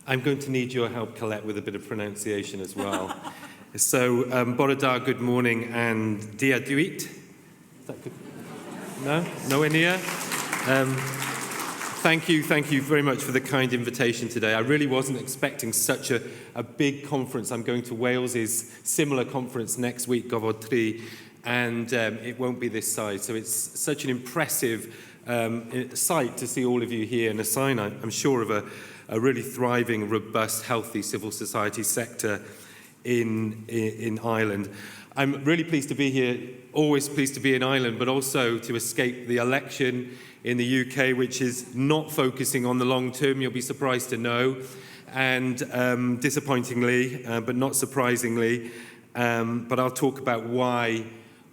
I'm going to need your help, Colette, with a bit of pronunciation as well. So, Bore da, good morning, and dia duit. Is that good? No? Nowhere near? Thank you very much for the kind invitation today. I really wasn't expecting such a big conference. I'm going to Wales's similar conference next week, Gofod Tri, and it won't be this size. So it's such an impressive sight to see all of you here, and a sign, I'm sure, of a really thriving, robust, healthy civil society sector in Ireland. I'm really pleased to be here, always pleased to be in Ireland, but also to escape the election in the UK, which is not focusing on the long term, you'll be surprised to know, and disappointingly, but not surprisingly, but I'll talk about why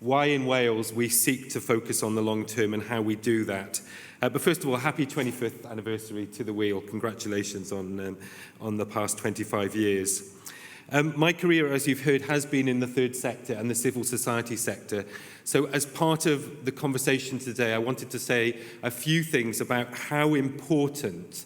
in Wales we seek to focus on the long term and how we do that. But first of all, happy 25th anniversary to the Wheel. Congratulations on the past 25 years. My career, as you've heard, has been in the third sector and the civil society sector. So as part of the conversation today, I wanted to say a few things about how important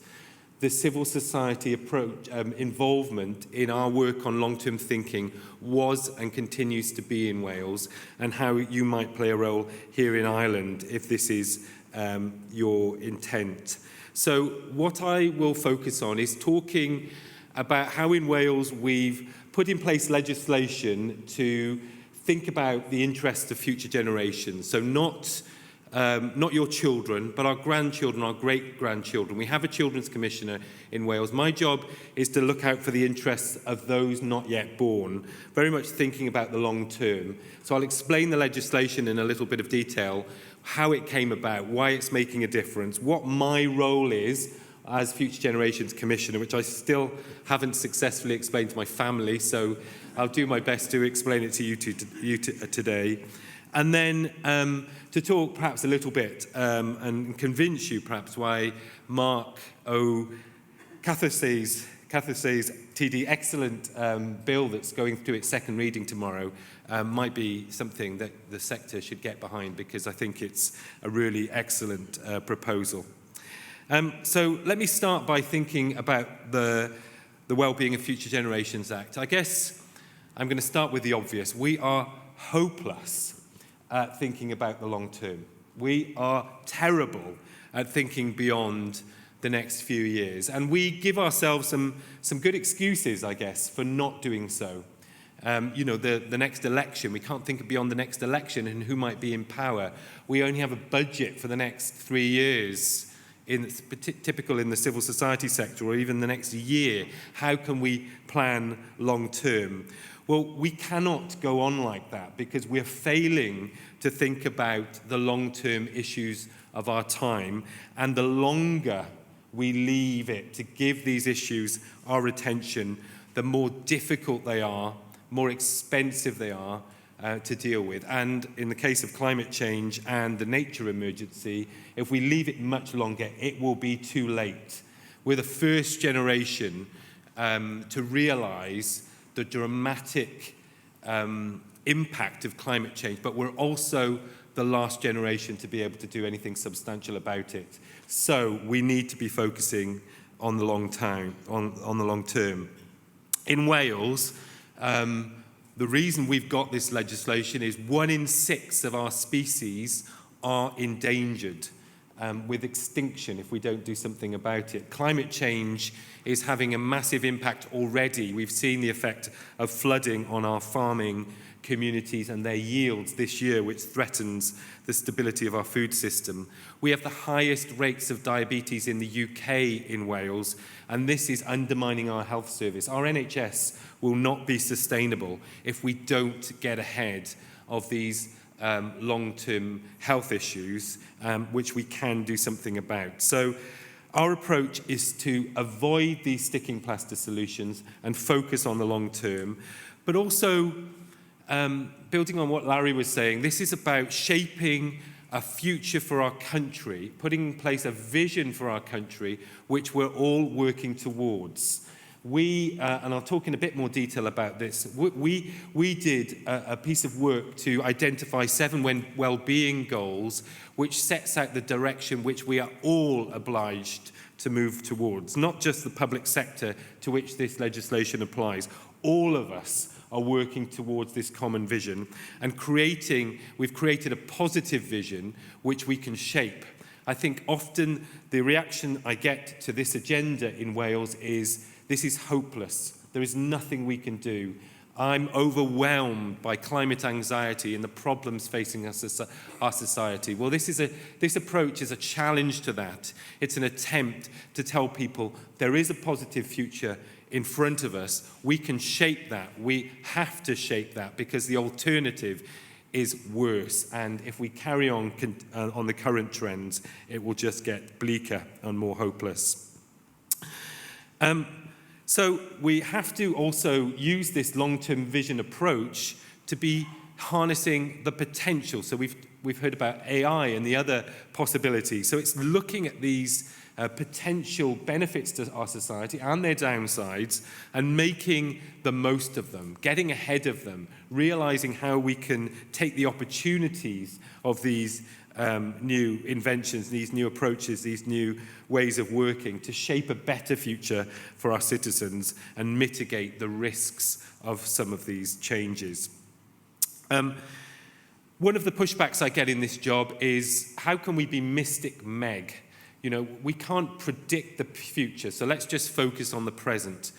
the civil society approach, involvement in our work on long-term thinking was and continues to be in Wales, and how you might play a role here in Ireland if this is your intent. So what I will focus on is talking about how in Wales we've put in place legislation to think about the interests of future generations. So not your children, but our grandchildren, our great-grandchildren. We have a Children's Commissioner in Wales. My job is to look out for the interests of those not yet born, very much thinking about the long term. So I'll explain the legislation in a little bit of detail, how it came about, why it's making a difference, what my role is as Future Generations Commissioner, which I still haven't successfully explained to my family, so I'll do my best to explain it to you today. And then to talk perhaps a little bit and convince you perhaps why Mark Cathursay's TD excellent bill that's going through its second reading tomorrow might be something that the sector should get behind, because I think it's a really excellent proposal. So let me start by thinking about the Wellbeing of Future Generations Act. I guess I'm going to start with the obvious. We are hopeless at thinking about the long term. We are terrible at thinking beyond the next few years. And we give ourselves some good excuses, I guess, for not doing so. The next election, we can't think beyond the next election and who might be in power. We only have a budget for the next 3 years. Typical in the civil society sector, or even the next year. How can we plan long term? Well, we cannot go on like that, because we're failing to think about the long-term issues of our time, and the longer we leave it to give these issues our attention, the more difficult they are, more expensive they are to deal with. And in the case of climate change and the nature emergency, if we leave it much longer, it will be too late. We're the first generation to realise the dramatic impact of climate change, but we're also the last generation to be able to do anything substantial about it. So we need to be focusing on the long term. In Wales, the reason we've got this legislation is 1 in 6 of our species are endangered with extinction if we don't do something about it. Climate change is having a massive impact already. We've seen the effect of flooding on our farming communities and their yields this year, which threatens the stability of our food system. We have the highest rates of diabetes in the UK in Wales, and this is undermining our health service. Our NHS will not be sustainable if we don't get ahead of these long-term health issues, which we can do something about. So our approach is to avoid these sticking plaster solutions and focus on the long term, but also building on what Larry was saying, this is about shaping a future for our country, putting in place a vision for our country, which we're all working towards. and I'll talk in a bit more detail about this, we did a piece of work to identify 7 well-being goals, which sets out the direction which we are all obliged to move towards, not just the public sector to which this legislation applies. All of us are working towards this common vision and we've created a positive vision which we can shape. I think often the reaction I get to this agenda in Wales is, this is hopeless. There is nothing we can do. I'm overwhelmed by climate anxiety and the problems facing our society. Well, this approach is a challenge to that. It's an attempt to tell people there is a positive future in front of us. We can shape that. We have to shape that because the alternative is worse. And if we carry on the current trends, it will just get bleaker and more hopeless. So we have to also use this long-term vision approach to be harnessing the potential. So we've heard about AI and the other possibilities. So it's looking at these potential benefits to our society and their downsides and making the most of them, getting ahead of them, realizing how we can take the opportunities of these new inventions, these new approaches, these new ways of working to shape a better future for our citizens and mitigate the risks of some of these changes. One of the pushbacks I get in this job is, how can we be Mystic Meg? You know, we can't predict the future, so let's just focus on the present.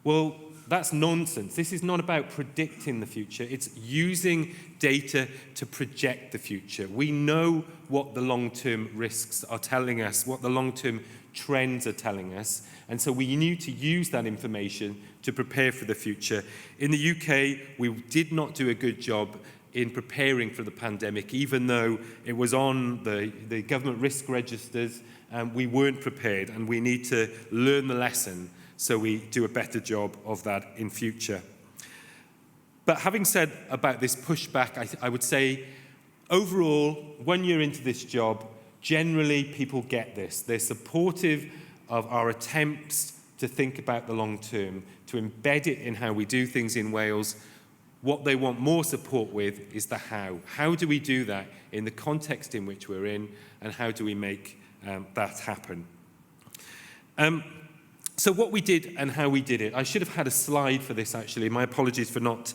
Well, that's nonsense. This is not about predicting the future. It's using data to project the future. We know what the long-term risks are telling us, what the long-term trends are telling us, and so we need to use that information to prepare for the future. In the UK, we did not do a good job in preparing for the pandemic, even though it was on the government risk registers, and we weren't prepared, and we need to learn the lesson so we do a better job of that in future. But having said about this pushback, I would say overall, 1 year into this job, generally people get this. They're supportive of our attempts to think about the long term, to embed it in how we do things in Wales. What they want more support with is the how. How do we do that in the context in which we're in, and how do we make that happen? So what we did and how we did it. I should have had a slide for this, actually. My apologies for not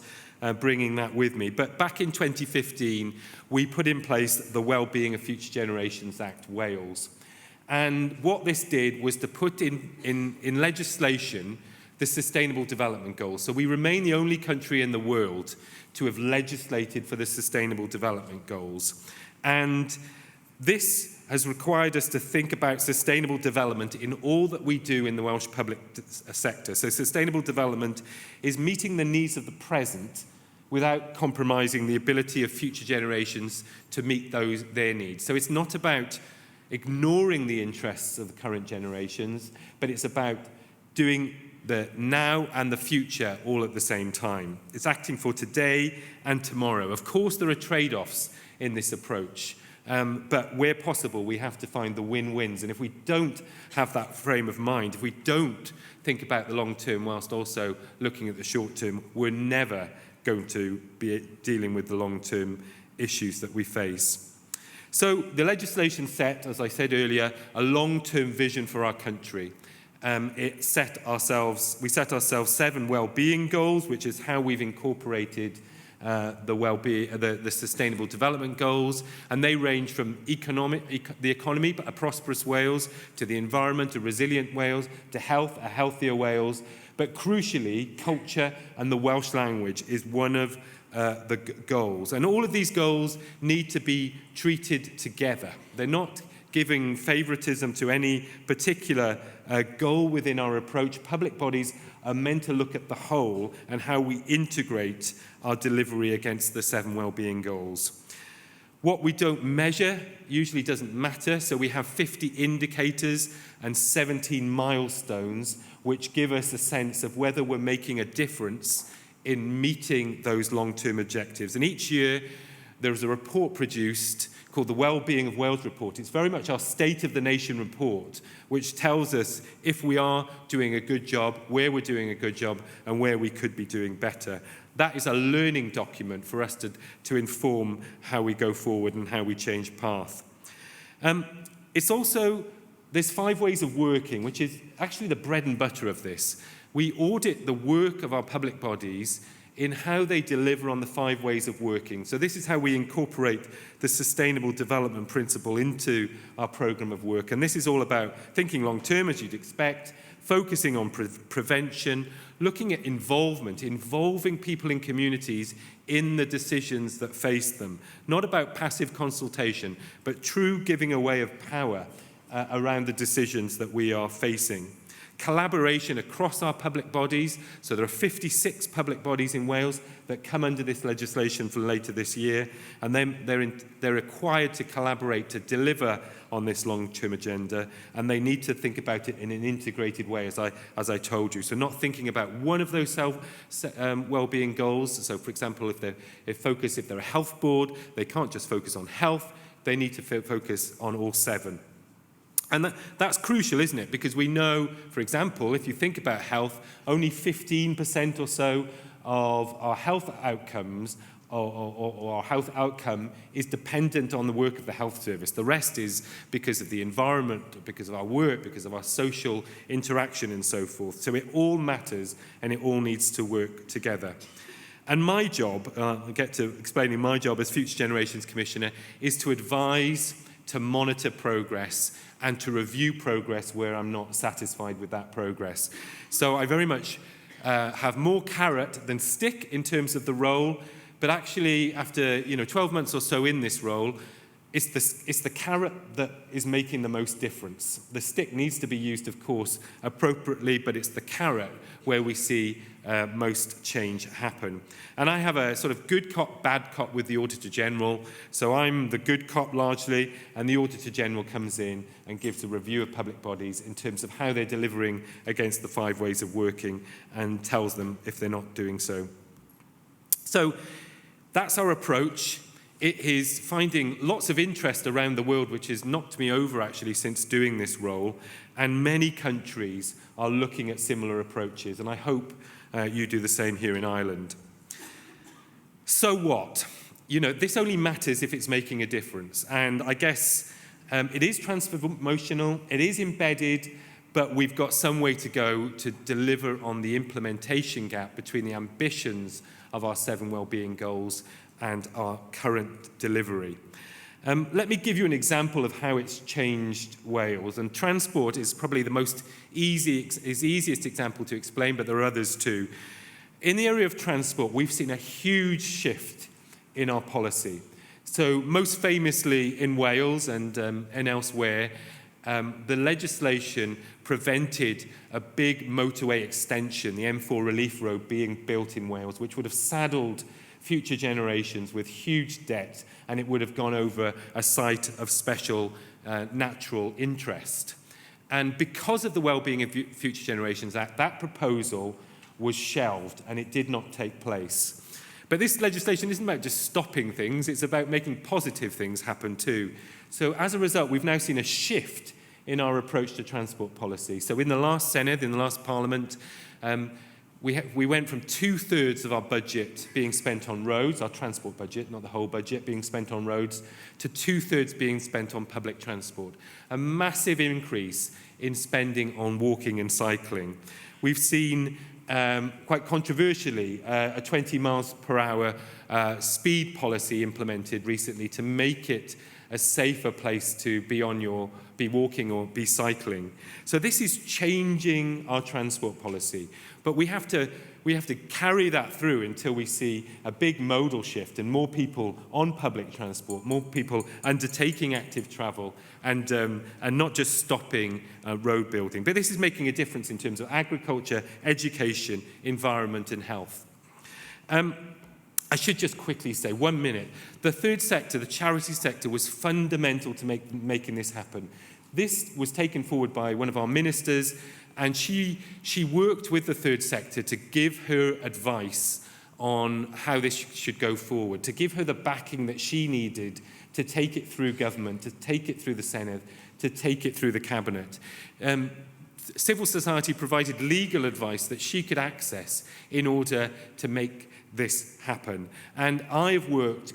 bringing that with me. But back in 2015, we put in place the Wellbeing of Future Generations Act Wales. And what this did was to put in legislation the Sustainable Development Goals. So we remain the only country in the world to have legislated for the Sustainable Development Goals. And this has required us to think about sustainable development in all that we do in the Welsh public sector. So sustainable development is meeting the needs of the present without compromising the ability of future generations to meet their needs. So it's not about ignoring the interests of the current generations, but it's about doing the now and the future all at the same time. It's acting for today and tomorrow. Of course, there are trade-offs in this approach. But where possible, we have to find the win-wins. And if we don't have that frame of mind, if we don't think about the long term whilst also looking at the short term, we're never going to be dealing with the long-term issues that we face. So the legislation set, as I said earlier, a long-term vision for our country. We set ourselves 7 well-being goals, which is how we've incorporated the Sustainable Development Goals, and they range from the economy, a prosperous Wales, to the environment, a resilient Wales, to health, a healthier Wales. But crucially, culture and the Welsh language is one of the goals. And all of these goals need to be treated together. They're not giving favoritism to any particular goal within our approach. Public bodies are meant to look at the whole and how we integrate our delivery against the 7 well-being goals. What we don't measure usually doesn't matter, so we have 50 indicators and 17 milestones which give us a sense of whether we're making a difference in meeting those long-term objectives. And each year there is a report produced called the Wellbeing of Wales Report. It's very much our State of the Nation report, which tells us if we are doing a good job, where we're doing a good job, and where we could be doing better. That is a learning document for us to inform how we go forward and how we change path. It's also, there's 5 ways of working, which is actually the bread and butter of this. We audit the work of our public bodies in how they deliver on the 5 ways of working. So this is how we incorporate the Sustainable Development Principle into our programme of work. And this is all about thinking long term, as you'd expect, focusing on prevention, looking at involvement, involving people in communities in the decisions that face them. Not about passive consultation, but true giving away of power around the decisions that we are facing. Collaboration across our public bodies. So there are 56 public bodies in Wales that come under this legislation for later this year, and then they're required to collaborate to deliver on this long-term agenda, and they need to think about it in an integrated way, as I told you. So not thinking about one of those well-being goals. So, for example, if they're a health board, they can't just focus on health. They need to focus on all 7. And that's crucial, isn't it? Because we know, for example, if you think about health, only 15% or so of our health outcomes or our health outcome is dependent on the work of the health service. The rest is because of the environment, because of our work, because of our social interaction and so forth. So it all matters and it all needs to work together. And my job, I'll get to explaining my job as Future Generations Commissioner, is to advise, to monitor progress, and to review progress where I'm not satisfied with that progress. So I very much have more carrot than stick in terms of the role, but actually after 12 months or so in this role, it's the carrot that is making the most difference. The stick needs to be used, of course, appropriately, but it's the carrot where we see most change happen. And I have a sort of good cop, bad cop with the Auditor General. So I'm the good cop largely, and the Auditor General comes in and gives a review of public bodies in terms of how they're delivering against the 5 ways of working and tells them if they're not doing so. So that's our approach. It is finding lots of interest around the world, which has knocked me over actually since doing this role. And many countries are looking at similar approaches. And I hope you do the same here in Ireland. So what? This only matters if it's making a difference. And I guess it is transformational, it is embedded, but we've got some way to go to deliver on the implementation gap between the ambitions of our 7 wellbeing goals and our current delivery. Let me give you an example of how it's changed Wales. And transport is probably the easiest example to explain, but there are others too. In the area of transport, we've seen a huge shift in our policy. So most famously in Wales and elsewhere, the legislation prevented a big motorway extension, the M4 Relief Road, being built in Wales, which would have saddled future generations with huge debt, and it would have gone over a site of special natural interest. And because of the Wellbeing of Future Generations Act, that proposal was shelved and it did not take place. But this legislation isn't about just stopping things, it's about making positive things happen too. So as a result, we've now seen a shift in our approach to transport policy. So in the last Senedd, in the last Parliament, we went from 2/3 of our budget being spent on roads, our transport budget, not the whole budget, being spent on roads, to 2/3 being spent on public transport. A massive increase in spending on walking and cycling. We've seen, quite controversially, a 20 miles per hour speed policy implemented recently to make it a safer place to be walking or be cycling. So this is changing our transport policy. But we have to carry that through until we see a big modal shift and more people on public transport, more people undertaking active travel and not just stopping road building. But this is making a difference in terms of agriculture, education, environment and health. I should just quickly say, 1 minute, the third sector, the charity sector, was fundamental to making this happen. This was taken forward by one of our ministers, and she worked with the third sector to give her advice on how this should go forward, to give her the backing that she needed to take it through government, to take it through the Senedd, to take it through the Cabinet. Civil society provided legal advice that she could access in order to make this happen. And I've worked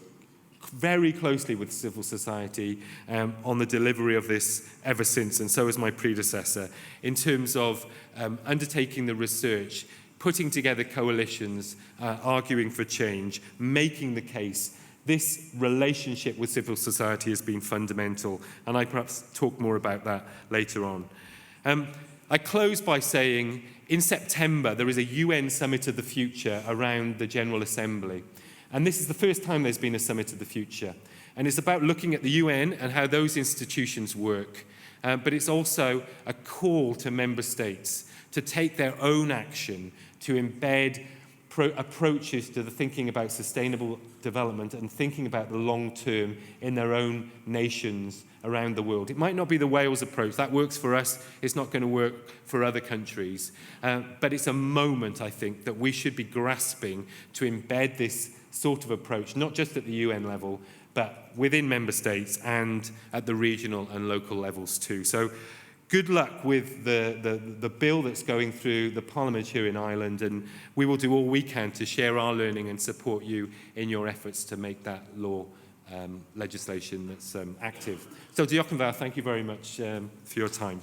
very closely with civil society on the delivery of this ever since, and so has my predecessor, in terms of undertaking the research, putting together coalitions, arguing for change, making the case. This relationship with civil society has been fundamental, and I perhaps talk more about that later on. I close by saying, in September, there is a UN Summit of the Future around the General Assembly. And this is the first time there's been a Summit of the Future. And it's about looking at the UN and how those institutions work. But it's also a call to member states to take their own action, to embed approaches to the thinking about sustainable development and thinking about the long term in their own nations around the world. It might not be the Wales approach. That works for us. It's not going to work for other countries. But it's a moment, I think, that we should be grasping to embed this sort of approach, not just at the UN level, but within member states and at the regional and local levels too. So good luck with the bill that's going through the Parliament here in Ireland, and we will do all we can to share our learning and support you in your efforts to make that law legislation that's active. So, Diolch yn fawr, thank you very much for your time.